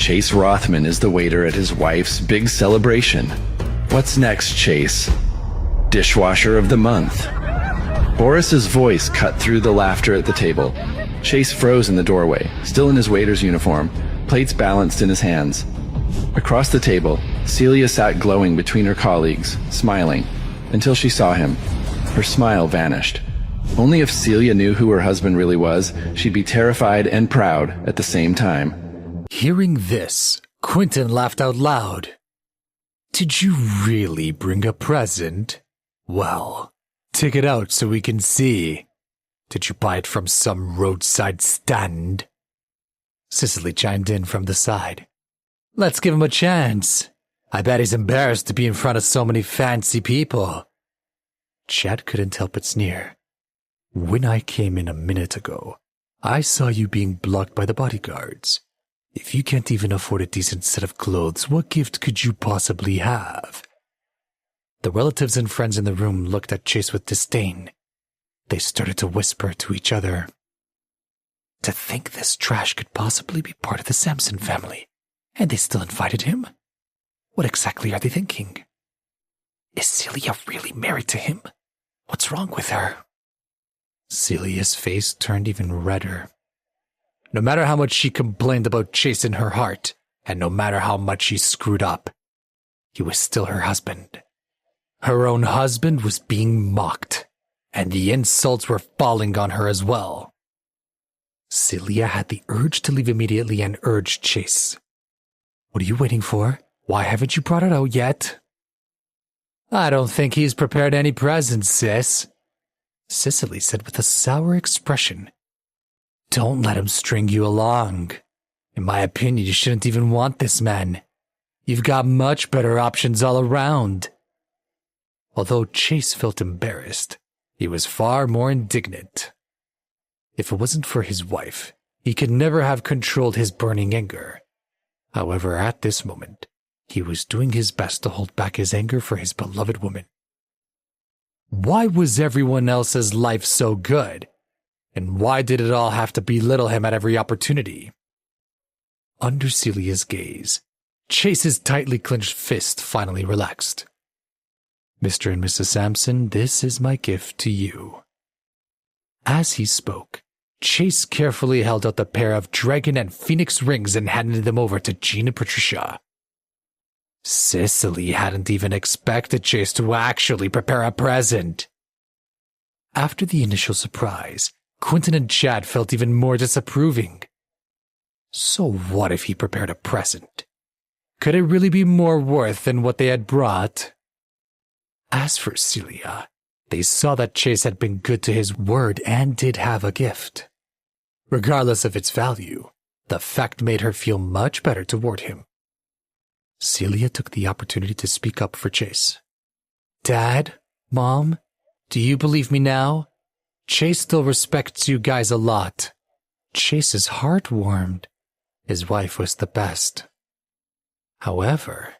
Chase Rothman is the waiter at his wife's big celebration. What's next, Chase? Dishwasher of the month. Boris's voice cut through the laughter at the table. Chase froze in the doorway, still in his waiter's uniform, plates balanced in his hands. Across the table, Celia sat glowing between her colleagues, smiling, until she saw him. Her smile vanished. Only if Celia knew who her husband really was, she'd be terrified and proud at the same time. Hearing this, Quinton laughed out loud. Did you really bring a present? Well, take it out so we can see. Did you buy it from some roadside stand? Cicely chimed in from the side. Let's give him a chance. I bet he's embarrassed to be in front of so many fancy people. Chad couldn't help but sneer. When I came in a minute ago, I saw you being blocked by the bodyguards. If you can't even afford a decent set of clothes, what gift could you possibly have? The relatives and friends in the room looked at Chase with disdain. They started to whisper to each other. To think this trash could possibly be part of the Sampson family, and they still invited him? What exactly are they thinking? Is Celia really married to him? What's wrong with her? Celia's face turned even redder. No matter how much she complained about Chase in her heart, and no matter how much she screwed up, he was still her husband. Her own husband was being mocked, and the insults were falling on her as well. Celia had the urge to leave immediately and urged Chase. What are you waiting for? Why haven't you brought it out yet? I don't think he's prepared any presents, sis, Cicely said with a sour expression. Don't let him string you along. In my opinion, you shouldn't even want this man. You've got much better options all around. Although Chase felt embarrassed, he was far more indignant. If it wasn't for his wife, he could never have controlled his burning anger. However, at this moment, he was doing his best to hold back his anger for his beloved woman. Why was everyone else's life so good? And why did it all have to belittle him at every opportunity? Under Celia's gaze, Chase's tightly clenched fist finally relaxed. Mr. and Mrs. Sampson, this is my gift to you. As he spoke, Chase carefully held out the pair of dragon and phoenix rings and handed them over to Jean and Patricia. Cicely hadn't even expected Chase to actually prepare a present. After the initial surprise, Quinton and Chad felt even more disapproving. So what if he prepared a present? Could it really be more worth than what they had brought? As for Celia, they saw that Chase had been good to his word and did have a gift. Regardless of its value, the fact made her feel much better toward him. Celia took the opportunity to speak up for Chase. Dad, Mom, do you believe me now? Chase still respects you guys a lot. Chase's heart warmed. His wife was the best. However,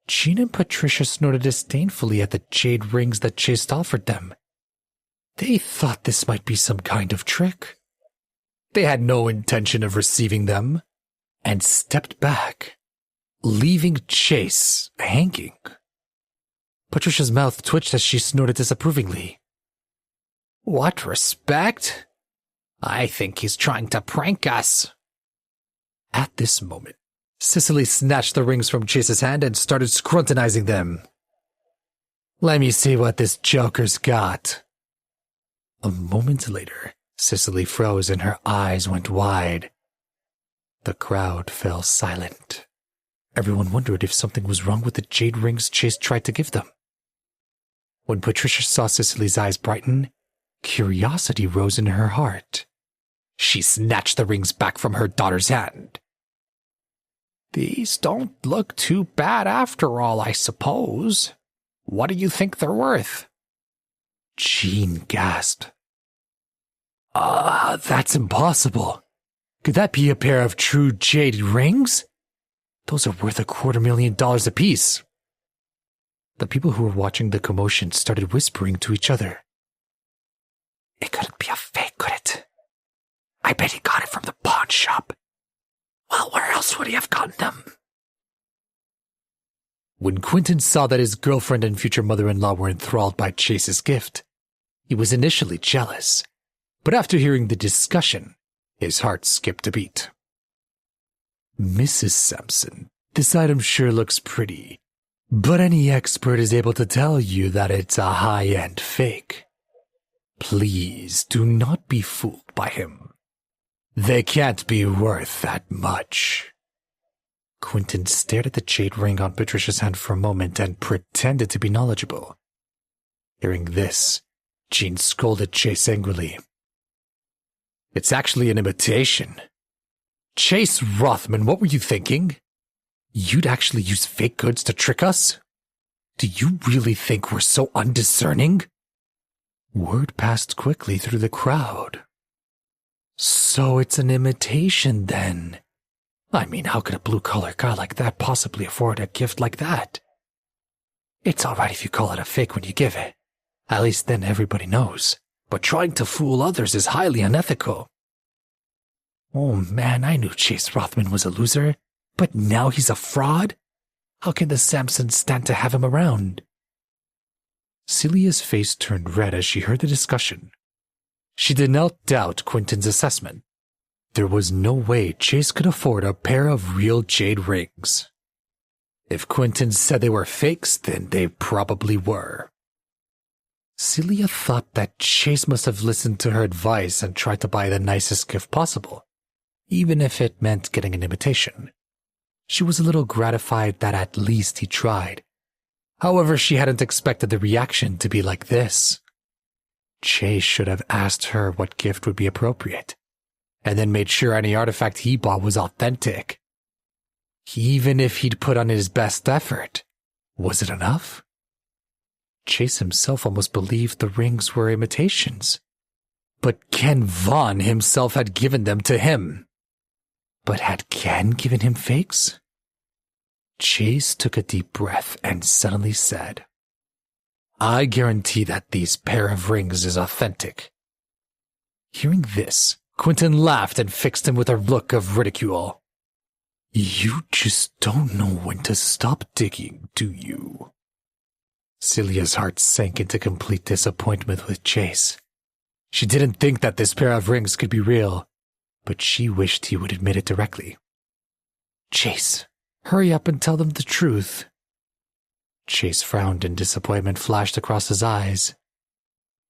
Jean and Patricia snorted disdainfully at the jade rings that Chase offered them. They thought this might be some kind of trick. They had no intention of receiving them, and stepped back, leaving Chase hanging. Patricia's mouth twitched as she snorted disapprovingly. What respect? I think he's trying to prank us. At this moment, Cicely snatched the rings from Chase's hand and started scrutinizing them. Let me see what this joker's got. A moment later, Cicely froze and her eyes went wide. The crowd fell silent. Everyone wondered if something was wrong with the jade rings Chase tried to give them. When Patricia saw Cicely's eyes brighten, curiosity rose in her heart. She snatched the rings back from her daughter's hand. These don't look too bad after all, I suppose. What do you think they're worth? Jean gasped. That's impossible. Could that be a pair of true jade rings? Those are worth $250,000 apiece. The people who were watching the commotion started whispering to each other. It couldn't be a fake, could it? I bet he got it from the pawn shop. Well, where else would he have gotten them? When Quinton saw that his girlfriend and future mother-in-law were enthralled by Chase's gift, he was initially jealous, but after hearing the discussion, his heart skipped a beat. Mrs. Sampson, this item sure looks pretty, but any expert is able to tell you that it's a high-end fake. Please do not be fooled by him. They can't be worth that much. Quinton stared at the jade ring on Patricia's hand for a moment and pretended to be knowledgeable. Hearing this, Jean scolded Chase angrily. It's actually an imitation. Chase Rothman, what were you thinking? You'd actually use fake goods to trick us? Do you really think we're so undiscerning? Word passed quickly through the crowd. So it's an imitation then. I mean, how could a blue-collar guy like that possibly afford a gift like that? It's alright if you call it a fake when you give it. At least then everybody knows. But trying to fool others is highly unethical. Oh man, I knew Chase Rothman was a loser, but now he's a fraud? How can the Sampsons stand to have him around? Celia's face turned red as she heard the discussion. She did not doubt Quinton's assessment. There was no way Chase could afford a pair of real jade rings. If Quinton said they were fakes, then they probably were. Celia thought that Chase must have listened to her advice and tried to buy the nicest gift possible, even if it meant getting an imitation. She was a little gratified that at least he tried. However, she hadn't expected the reaction to be like this. Chase should have asked her what gift would be appropriate, and then made sure any artifact he bought was authentic. Even if he'd put on his best effort, was it enough? Chase himself almost believed the rings were imitations, but Ken Vaughn himself had given them to him. But had Ken given him fakes? Chase took a deep breath and suddenly said, I guarantee that these pair of rings is authentic. Hearing this, Quinton laughed and fixed him with a look of ridicule. You just don't know when to stop digging, do you? Celia's heart sank into complete disappointment with Chase. She didn't think that this pair of rings could be real, but she wished he would admit it directly. Chase, hurry up and tell them the truth. Chase frowned and disappointment flashed across his eyes.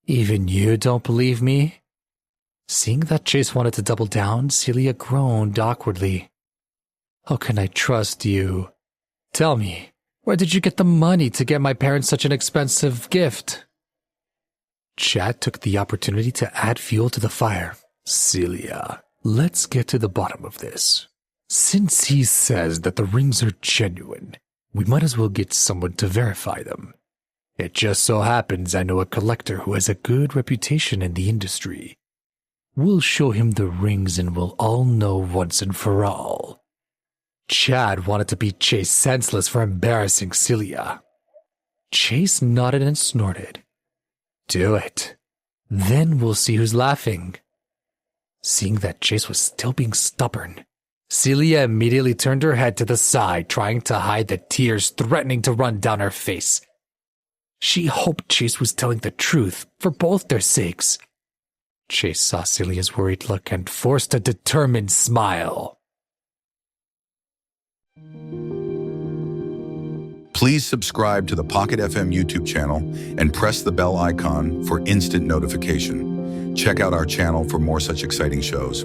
Even you don't believe me? Seeing that Chase wanted to double down, Celia groaned awkwardly. How can I trust you? Tell me, where did you get the money to get my parents such an expensive gift? Chad took the opportunity to add fuel to the fire. Celia, let's get to the bottom of this. Since he says that the rings are genuine, we might as well get someone to verify them. It just so happens I know a collector who has a good reputation in the industry. We'll show him the rings and we'll all know once and for all. Chad wanted to beat Chase senseless for embarrassing Celia. Chase nodded and snorted. Do it. Then we'll see who's laughing. Seeing that Chase was still being stubborn, Celia immediately turned her head to the side, trying to hide the tears threatening to run down her face. She hoped Chase was telling the truth for both their sakes. Chase saw Celia's worried look and forced a determined smile. Please subscribe to the Pocket FM YouTube channel and press the bell icon for instant notification. Check out our channel for more such exciting shows.